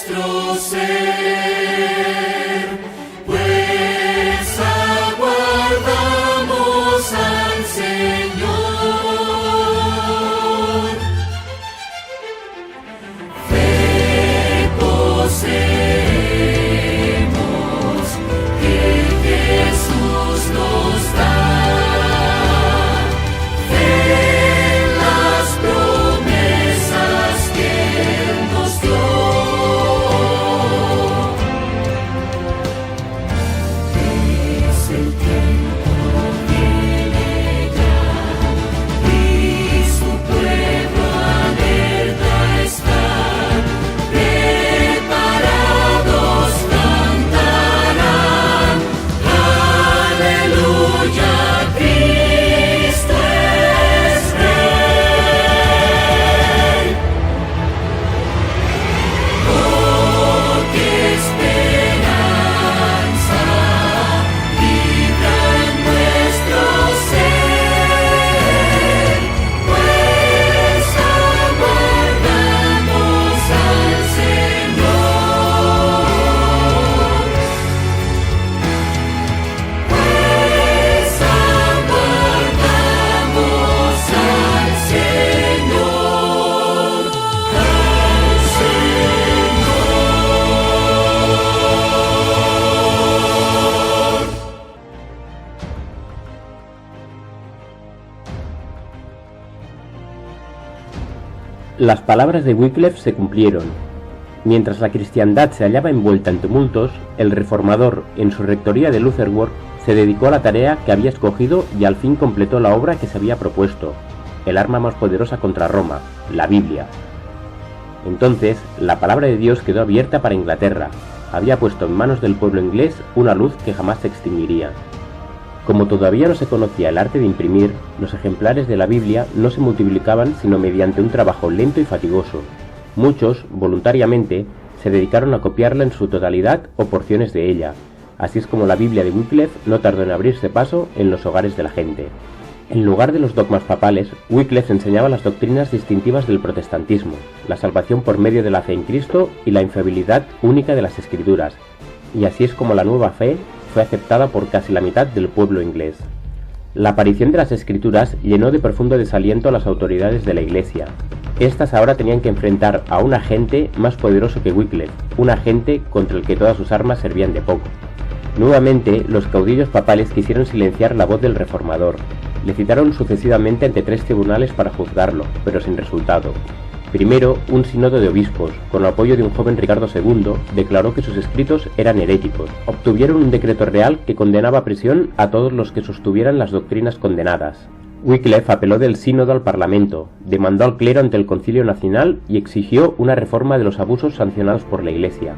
nuestro ser, pues aguardamos al Señor. Fe poseemos que Jesús nos da. Fe en las promesas que Él nos dio. Es el tiempo, viene ya, y su pueblo alerta está. Preparados cantarán, aleluya, Cristo es Rey. Oh, qué esperanza vibra en nuestro ser, pues aguardamos al Señor. Pues aguardamos al Señor, Las palabras de Wycliffe se cumplieron. Mientras la cristiandad se hallaba envuelta en tumultos, el reformador, en su rectoría de Lutherworth, se dedicó a la tarea que había escogido y al fin completó la obra que se había propuesto, el arma más poderosa contra Roma, la Biblia. Entonces, la palabra de Dios quedó abierta para Inglaterra. Había puesto en manos del pueblo inglés una luz que jamás se extinguiría. Como todavía no se conocía el arte de imprimir, los ejemplares de la Biblia no se multiplicaban sino mediante un trabajo lento y fatigoso. Muchos, voluntariamente, se dedicaron a copiarla en su totalidad o porciones de ella. Así es como la Biblia de Wycliffe no tardó en abrirse paso en los hogares de la gente. En lugar de los dogmas papales, Wycliffe enseñaba las doctrinas distintivas del protestantismo, la salvación por medio de la fe en Cristo y la infalibilidad única de las Escrituras. Y así es como la nueva fe fue aceptada por casi la mitad del pueblo inglés. La aparición de las Escrituras llenó de profundo desaliento a las autoridades de la Iglesia. Estas ahora tenían que enfrentar a un agente más poderoso que Wycliffe, un agente contra el que todas sus armas servían de poco. Nuevamente, los caudillos papales quisieron silenciar la voz del reformador. Le citaron sucesivamente ante 3 tribunales para juzgarlo, pero sin resultado. Primero, un sínodo de obispos, con apoyo de un joven Ricardo II, declaró que sus escritos eran heréticos. Obtuvieron un decreto real que condenaba a prisión a todos los que sostuvieran las doctrinas condenadas. Wycliffe apeló del sínodo al Parlamento, demandó al clero ante el Concilio Nacional y exigió una reforma de los abusos sancionados por la Iglesia.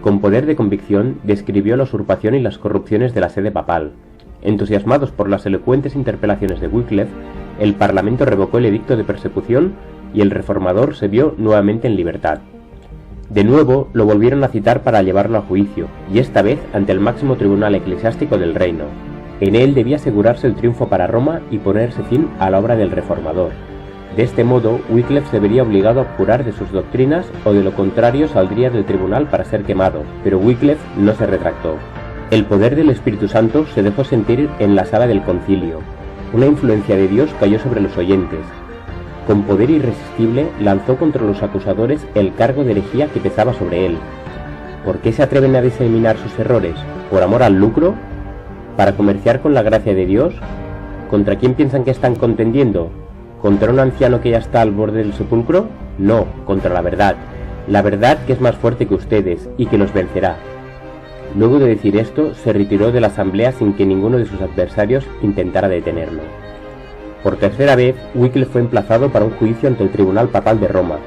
Con poder de convicción, describió la usurpación y las corrupciones de la sede papal. Entusiasmados por las elocuentes interpelaciones de Wycliffe, el Parlamento revocó el edicto de persecución y el reformador se vio nuevamente en libertad. De nuevo lo volvieron a citar para llevarlo a juicio, y esta vez ante el máximo tribunal eclesiástico del reino. En él debía asegurarse el triunfo para Roma y ponerse fin a la obra del reformador. De este modo, Wycliffe se vería obligado a abjurar de sus doctrinas o de lo contrario saldría del tribunal para ser quemado, pero Wycliffe no se retractó. El poder del Espíritu Santo se dejó sentir en la sala del concilio. Una influencia de Dios cayó sobre los oyentes. Con poder irresistible lanzó contra los acusadores el cargo de herejía que pesaba sobre él. ¿Por qué se atreven a diseminar sus errores? ¿Por amor al lucro? ¿Para comerciar con la gracia de Dios? ¿Contra quién piensan que están contendiendo? ¿Contra un anciano que ya está al borde del sepulcro? No, contra la verdad que es más fuerte que ustedes y que los vencerá. Luego de decir esto, se retiró de la asamblea sin que ninguno de sus adversarios intentara detenerlo. Por tercera vez, Wycliffe fue emplazado para un juicio ante el Tribunal Papal de Roma,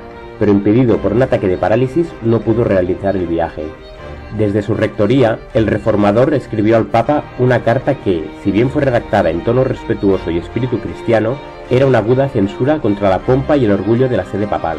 pero impedido por un ataque de parálisis no pudo realizar el viaje. Desde su rectoría, el reformador escribió al Papa una carta que, si bien fue redactada en tono respetuoso y espíritu cristiano, era una aguda censura contra la pompa y el orgullo de la sede papal.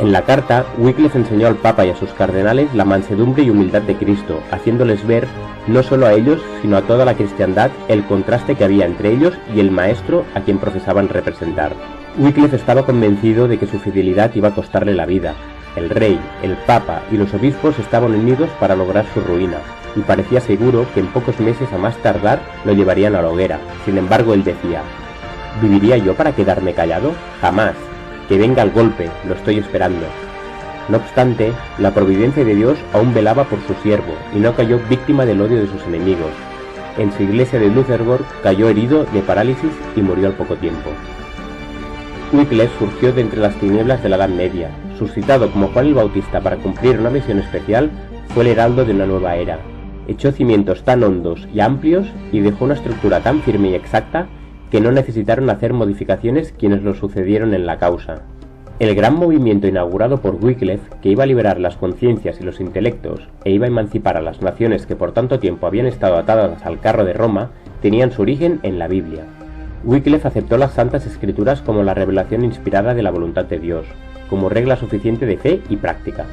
En la carta, Wycliffe enseñó al Papa y a sus cardenales la mansedumbre y humildad de Cristo, haciéndoles ver, no solo a ellos, sino a toda la cristiandad, el contraste que había entre ellos y el Maestro a quien profesaban representar. Wycliffe estaba convencido de que su fidelidad iba a costarle la vida. El rey, el papa y los obispos estaban unidos para lograr su ruina, y parecía seguro que en pocos meses a más tardar lo llevarían a la hoguera. Sin embargo, él decía: ¿viviría yo para quedarme callado? Jamás. Que venga el golpe, lo estoy esperando. No obstante, la providencia de Dios aún velaba por su siervo, y no cayó víctima del odio de sus enemigos. En su iglesia de Luthergorg cayó herido de parálisis y murió al poco tiempo. Wycliffe surgió de entre las tinieblas de la Edad Media. Suscitado como Juan el Bautista para cumplir una misión especial, fue el heraldo de una nueva era. Echó cimientos tan hondos y amplios y dejó una estructura tan firme y exacta que no necesitaron hacer modificaciones quienes lo sucedieron en la causa. El gran movimiento inaugurado por Wycliffe, que iba a liberar las conciencias y los intelectos e iba a emancipar a las naciones que por tanto tiempo habían estado atadas al carro de Roma, tenían su origen en la Biblia. Wycliffe aceptó las Santas Escrituras como la revelación inspirada de la voluntad de Dios, como regla suficiente de fe y práctica.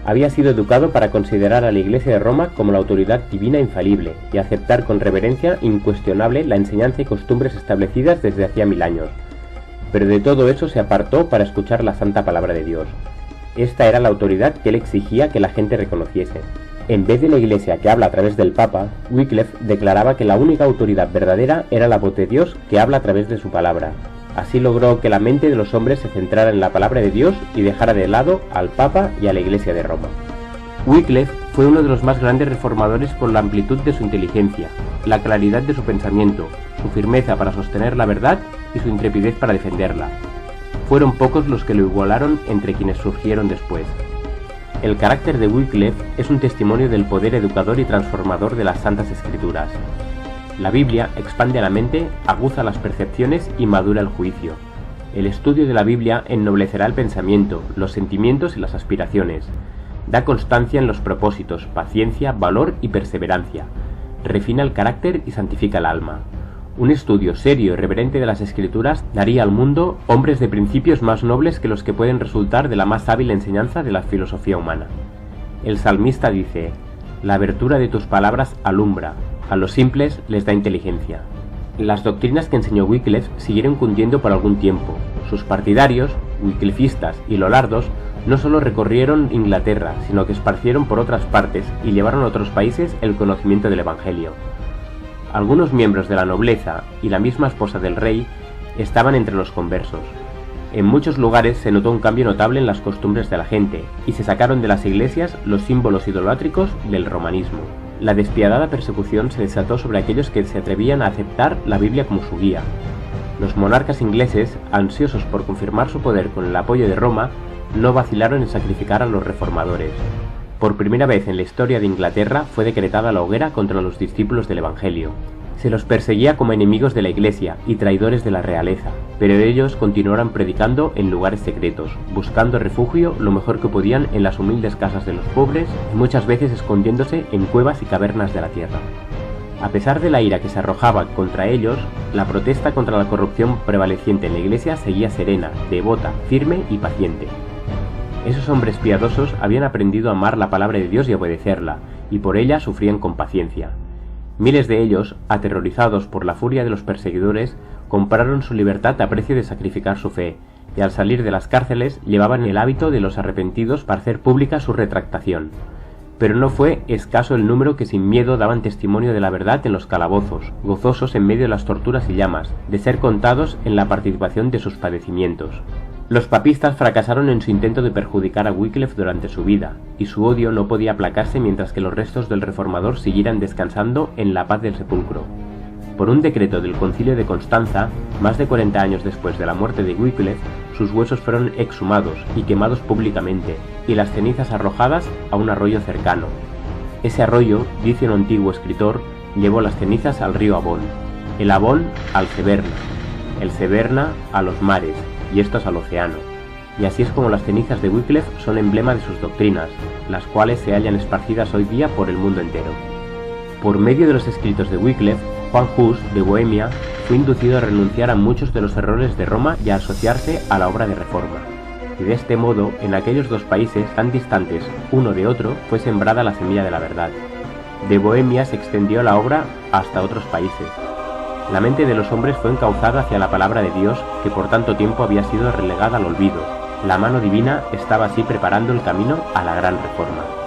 Había sido educado para considerar a la Iglesia de Roma como la autoridad divina infalible y aceptar con reverencia incuestionable la enseñanza y costumbres establecidas desde hacía 1000 años. Pero de todo eso se apartó para escuchar la santa palabra de Dios. Esta era la autoridad que él exigía que la gente reconociese. En vez de la Iglesia que habla a través del Papa, Wycliffe declaraba que la única autoridad verdadera era la voz de Dios que habla a través de su palabra. Así logró que la mente de los hombres se centrara en la palabra de Dios y dejara de lado al Papa y a la Iglesia de Roma. Wycliffe fue uno de los más grandes reformadores por la amplitud de su inteligencia, la claridad de su pensamiento, su firmeza para sostener la verdad y su intrepidez para defenderla. Fueron pocos los que lo igualaron entre quienes surgieron después. El carácter de Wycliffe es un testimonio del poder educador y transformador de las Santas Escrituras. La Biblia expande la mente, aguza las percepciones y madura el juicio. El estudio de la Biblia ennoblecerá el pensamiento, los sentimientos y las aspiraciones. Da constancia en los propósitos, paciencia, valor y perseverancia. Refina el carácter y santifica el alma. Un estudio serio y reverente de las Escrituras daría al mundo hombres de principios más nobles que los que pueden resultar de la más hábil enseñanza de la filosofía humana. El salmista dice: «La abertura de tus palabras alumbra, a los simples les da inteligencia». Las doctrinas que enseñó Wycliffe siguieron cundiendo por algún tiempo. Sus partidarios, wyclifistas y lollardos, no solo recorrieron Inglaterra, sino que esparcieron por otras partes y llevaron a otros países el conocimiento del Evangelio. Algunos miembros de la nobleza y la misma esposa del rey estaban entre los conversos. En muchos lugares se notó un cambio notable en las costumbres de la gente, y se sacaron de las iglesias los símbolos idolátricos del romanismo. La despiadada persecución se desató sobre aquellos que se atrevían a aceptar la Biblia como su guía. Los monarcas ingleses, ansiosos por confirmar su poder con el apoyo de Roma, no vacilaron en sacrificar a los reformadores. Por primera vez en la historia de Inglaterra fue decretada la hoguera contra los discípulos del Evangelio. Se los perseguía como enemigos de la Iglesia y traidores de la realeza, pero ellos continuaron predicando en lugares secretos, buscando refugio lo mejor que podían en las humildes casas de los pobres y muchas veces escondiéndose en cuevas y cavernas de la tierra. A pesar de la ira que se arrojaba contra ellos, la protesta contra la corrupción prevaleciente en la Iglesia seguía serena, devota, firme y paciente. Esos hombres piadosos habían aprendido a amar la palabra de Dios y a obedecerla, y por ella sufrían con paciencia. Miles de ellos, aterrorizados por la furia de los perseguidores, compraron su libertad a precio de sacrificar su fe, y al salir de las cárceles llevaban el hábito de los arrepentidos para hacer pública su retractación. Pero no fue escaso el número que sin miedo daban testimonio de la verdad en los calabozos, gozosos en medio de las torturas y llamas, de ser contados en la participación de sus padecimientos. Los papistas fracasaron en su intento de perjudicar a Wycliffe durante su vida, y su odio no podía aplacarse mientras que los restos del reformador siguieran descansando en la paz del sepulcro. Por un decreto del Concilio de Constanza, más de 40 años después de la muerte de Wycliffe, sus huesos fueron exhumados y quemados públicamente, y las cenizas arrojadas a un arroyo cercano. Ese arroyo, dice un antiguo escritor, llevó las cenizas al río Avon, el Avon al Severna, el Severna a los mares, y estos al océano. Y así es como las cenizas de Wycliffe son emblema de sus doctrinas, las cuales se hallan esparcidas hoy día por el mundo entero. Por medio de los escritos de Wycliffe, Juan Hus, de Bohemia, fue inducido a renunciar a muchos de los errores de Roma y a asociarse a la obra de reforma. Y de este modo, en aquellos dos países tan distantes uno de otro, fue sembrada la semilla de la verdad. De Bohemia se extendió la obra hasta otros países. La mente de los hombres fue encauzada hacia la palabra de Dios, que por tanto tiempo había sido relegada al olvido, La mano divina estaba así preparando el camino a la gran reforma.